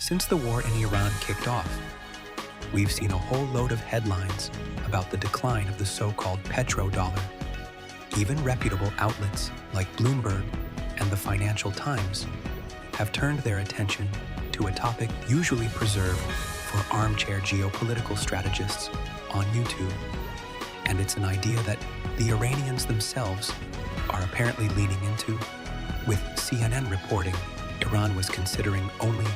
Since the war in Iran kicked off, we've seen a whole load of headlines about the decline of the so-called petrodollar. Even reputable outlets like Bloomberg and the Financial Times have turned their attention to a topic usually preserved for armchair geopolitical strategists on YouTube. And it's an idea that the Iranians themselves are apparently leaning into. With CNN reporting, Iran was considering only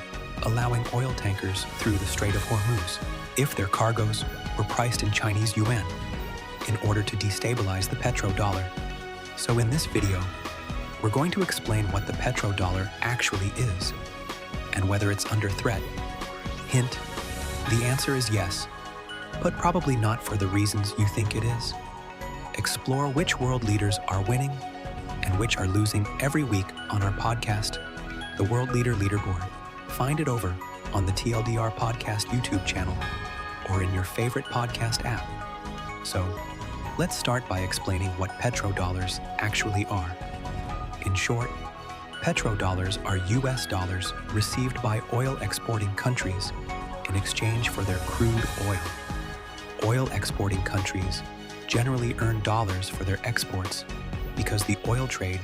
allowing oil tankers through the Strait of Hormuz if their cargoes were priced in Chinese yuan in order to destabilize the petrodollar. So in this video, we're going to explain what the petrodollar actually is and whether it's under threat. Hint, the answer is yes, but probably not for the reasons you think it is. Explore which world leaders are winning and which are losing every week on our podcast, The World Leader Leaderboard. Find it over on the TLDR Podcast YouTube channel or in your favorite podcast app. So, let's start by explaining what petrodollars actually are. In short, petrodollars are US dollars received by oil exporting countries in exchange for their crude oil. Oil exporting countries generally earn dollars for their exports because the oil trade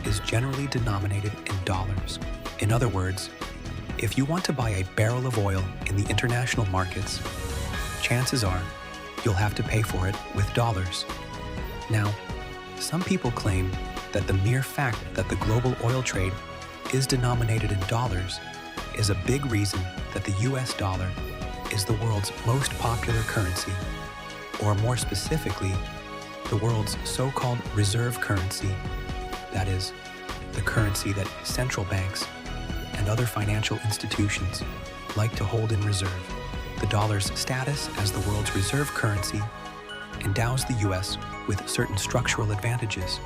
is generally denominated in dollars. In other words, if you want to buy a barrel of oil in the international markets, chances are you'll have to pay for it with dollars. Now, some people claim that the mere fact that the global oil trade is denominated in dollars is a big reason that the US dollar is the world's most popular currency, or more specifically, the world's so-called reserve currency, that is, the currency that central banks and other financial institutions like to hold in reserve. The dollar's status as the world's reserve currency endows the US with certain structural advantages.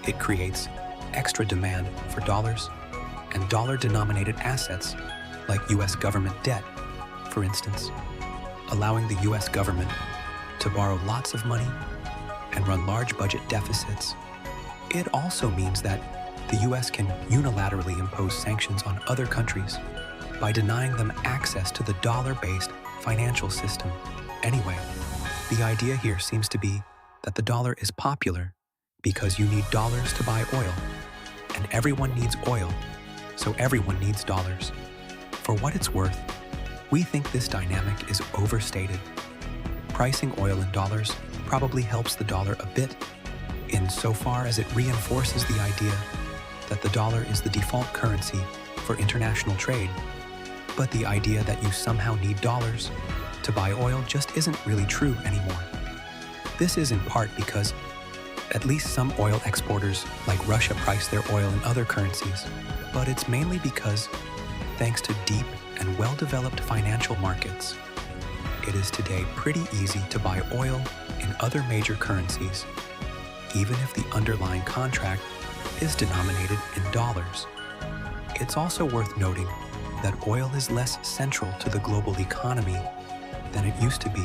It creates extra demand for dollars and dollar-denominated assets like US government debt, for instance, allowing the US government to borrow lots of money and run large budget deficits. It also means that the US can unilaterally impose sanctions on other countries by denying them access to the dollar-based financial system. Anyway, the idea here seems to be that the dollar is popular because you need dollars to buy oil, and everyone needs oil, so everyone needs dollars. For what it's worth, we think this dynamic is overstated. Pricing oil in dollars probably helps the dollar a bit, insofar as it reinforces the idea that the dollar is the default currency for international trade. But the idea that you somehow need dollars to buy oil just isn't really true anymore. This is in part because at least some oil exporters like Russia price their oil in other currencies, but it's mainly because, thanks to deep and well-developed financial markets, it is today pretty easy to buy oil in other major currencies, even if the underlying contract is denominated in dollars. It's also worth noting that oil is less central to the global economy than it used to be,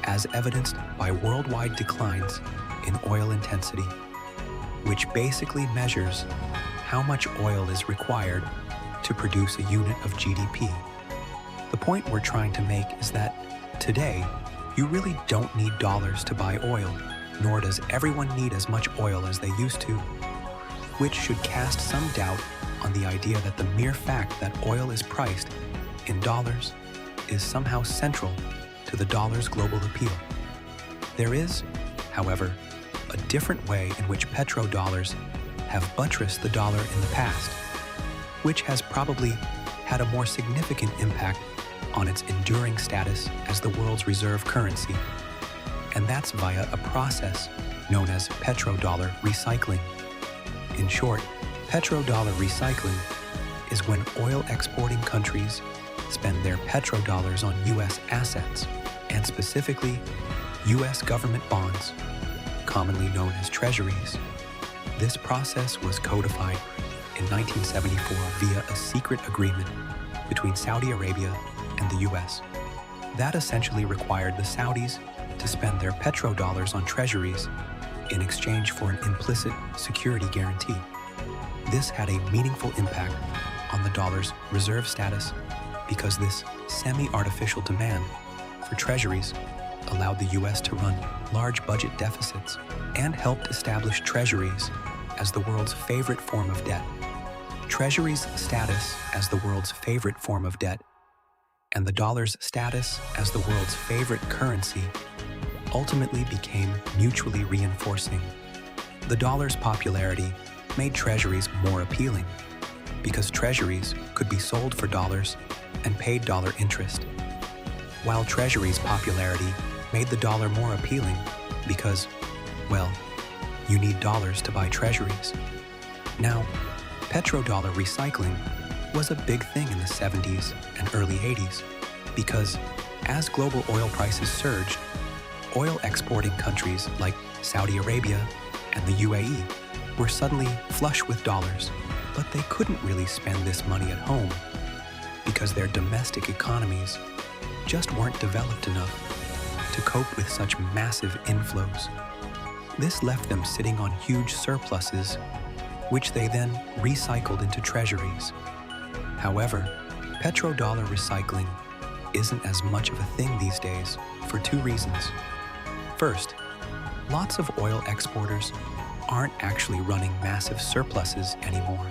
as evidenced by worldwide declines in oil intensity, which basically measures how much oil is required to produce a unit of GDP. The point we're trying to make is that today, you really don't need dollars to buy oil, nor does everyone need as much oil as they used to, which should cast some doubt on the idea that the mere fact that oil is priced in dollars is somehow central to the dollar's global appeal. There is, however, a different way in which petrodollars have buttressed the dollar in the past, which has probably had a more significant impact on its enduring status as the world's reserve currency, and that's via a process known as petrodollar recycling. In short, petrodollar recycling is when oil exporting countries spend their petrodollars on US assets, and specifically US government bonds, commonly known as treasuries. This process was codified in 1974 via a secret agreement between Saudi Arabia and the US. That essentially required the Saudis to spend their petrodollars on treasuries in exchange for an implicit security guarantee. This had a meaningful impact on the dollar's reserve status because this semi-artificial demand for treasuries allowed the U.S. to run large budget deficits and helped establish treasuries as the world's favorite form of debt. Treasuries' status as the world's favorite form of debt and the dollar's status as the world's favorite currency ultimately became mutually reinforcing. The dollar's popularity made treasuries more appealing because treasuries could be sold for dollars and paid dollar interest, while treasuries' popularity made the dollar more appealing because, well, you need dollars to buy treasuries. Now, petrodollar recycling was a big thing in the 70s and early 80s because as global oil prices surged, oil exporting countries like Saudi Arabia and the UAE were suddenly flush with dollars, but they couldn't really spend this money at home because their domestic economies just weren't developed enough to cope with such massive inflows. This left them sitting on huge surpluses, which they then recycled into treasuries. However, petrodollar recycling isn't as much of a thing these days for two reasons. First, lots of oil exporters aren't actually running massive surpluses anymore.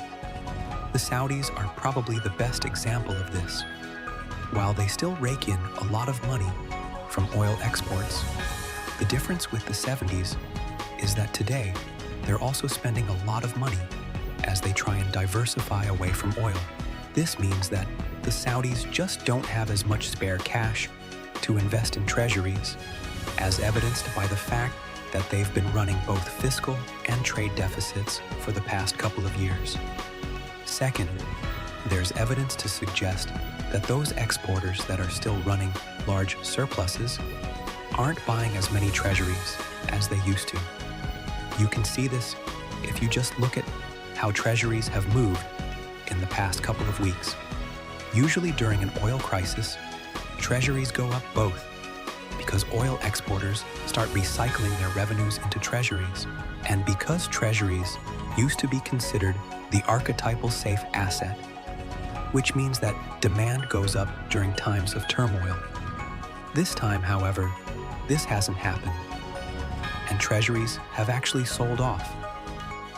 The Saudis are probably the best example of this. While they still rake in a lot of money from oil exports, the difference with the 70s is that today they're also spending a lot of money as they try and diversify away from oil. This means that the Saudis just don't have as much spare cash to invest in treasuries, as evidenced by the fact that they've been running both fiscal and trade deficits for the past couple of years. Second, there's evidence to suggest that those exporters that are still running large surpluses aren't buying as many treasuries as they used to. You can see this if you just look at how treasuries have moved in the past couple of weeks. Usually during an oil crisis, treasuries go up both because oil exporters start recycling their revenues into treasuries, and because treasuries used to be considered the archetypal safe asset, which means that demand goes up during times of turmoil. This time, however, this hasn't happened, and treasuries have actually sold off,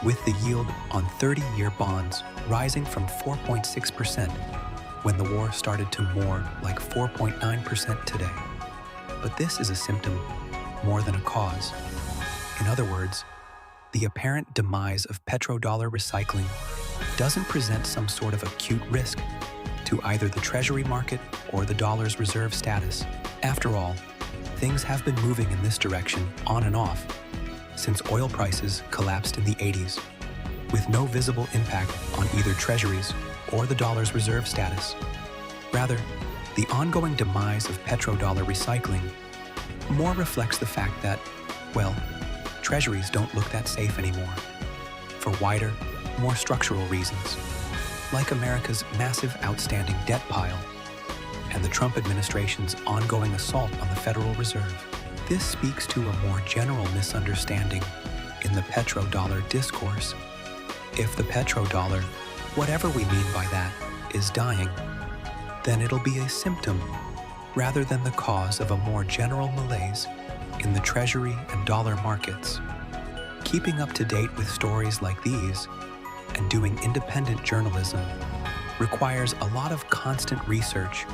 with the yield on 30-year bonds rising from 4.6% when the war started to more like 4.9% today. But this is a symptom more than a cause. In other words, the apparent demise of petrodollar recycling doesn't present some sort of acute risk to either the treasury market or the dollar's reserve status. After all, things have been moving in this direction on and off since oil prices collapsed in the 80s, with no visible impact on either treasuries or the dollar's reserve status. Rather, the ongoing demise of petrodollar recycling more reflects the fact that, well, treasuries don't look that safe anymore, for wider, more structural reasons, like America's massive outstanding debt pile and the Trump administration's ongoing assault on the Federal Reserve. This speaks to a more general misunderstanding in the petrodollar discourse. If the petrodollar, whatever we mean by that, is dying, then it'll be a symptom rather than the cause of a more general malaise in the treasury and dollar markets. Keeping up to date with stories like these and doing independent journalism requires a lot of constant research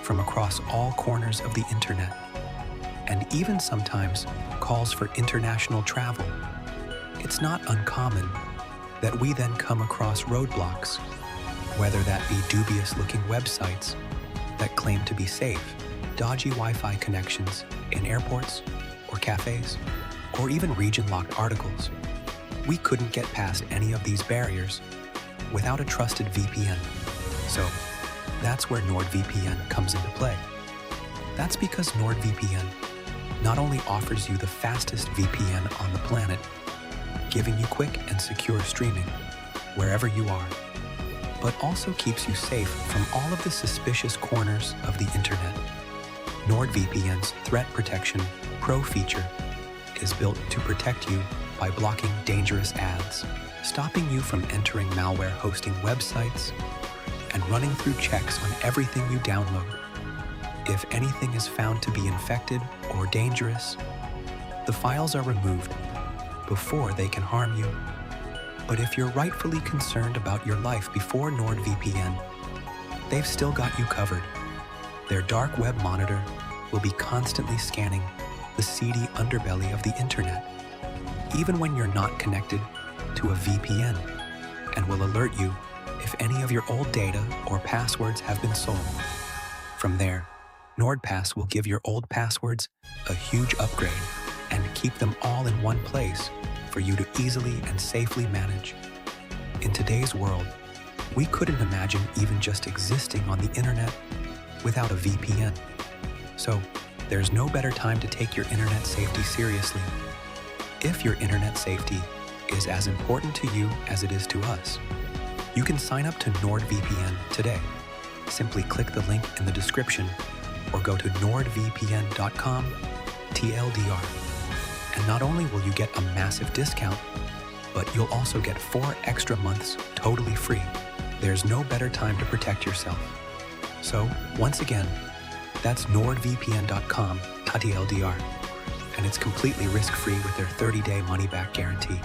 from across all corners of the internet, and even sometimes calls for international travel. It's not uncommon that we then come across roadblocks, whether that be dubious-looking websites that claim to be safe, dodgy Wi-Fi connections in airports or cafes, or even region-locked articles. We couldn't get past any of these barriers without a trusted VPN. So that's where NordVPN comes into play. That's because NordVPN not only offers you the fastest VPN on the planet, giving you quick and secure streaming wherever you are, but also keeps you safe from all of the suspicious corners of the internet. NordVPN's Threat Protection Pro feature is built to protect you by blocking dangerous ads, stopping you from entering malware hosting websites, and running through checks on everything you download. If anything is found to be infected or dangerous, the files are removed before they can harm you. But if you're rightfully concerned about your life before NordVPN, they've still got you covered. Their dark web monitor will be constantly scanning the seedy underbelly of the internet, even when you're not connected to a VPN, and will alert you if any of your old data or passwords have been sold. From there, NordPass will give your old passwords a huge upgrade and keep them all in one place for you to easily and safely manage. In today's world, we couldn't imagine even just existing on the internet without a VPN. So, there's no better time to take your internet safety seriously. If your internet safety is as important to you as it is to us, you can sign up to NordVPN today. Simply click the link in the description or go to nordvpn.com TLDR. And not only will you get a massive discount, but you'll also get 4 extra months totally free. There's no better time to protect yourself. So, once again, that's nordvpn.com TLDR. And it's completely risk-free with their 30-day money-back guarantee.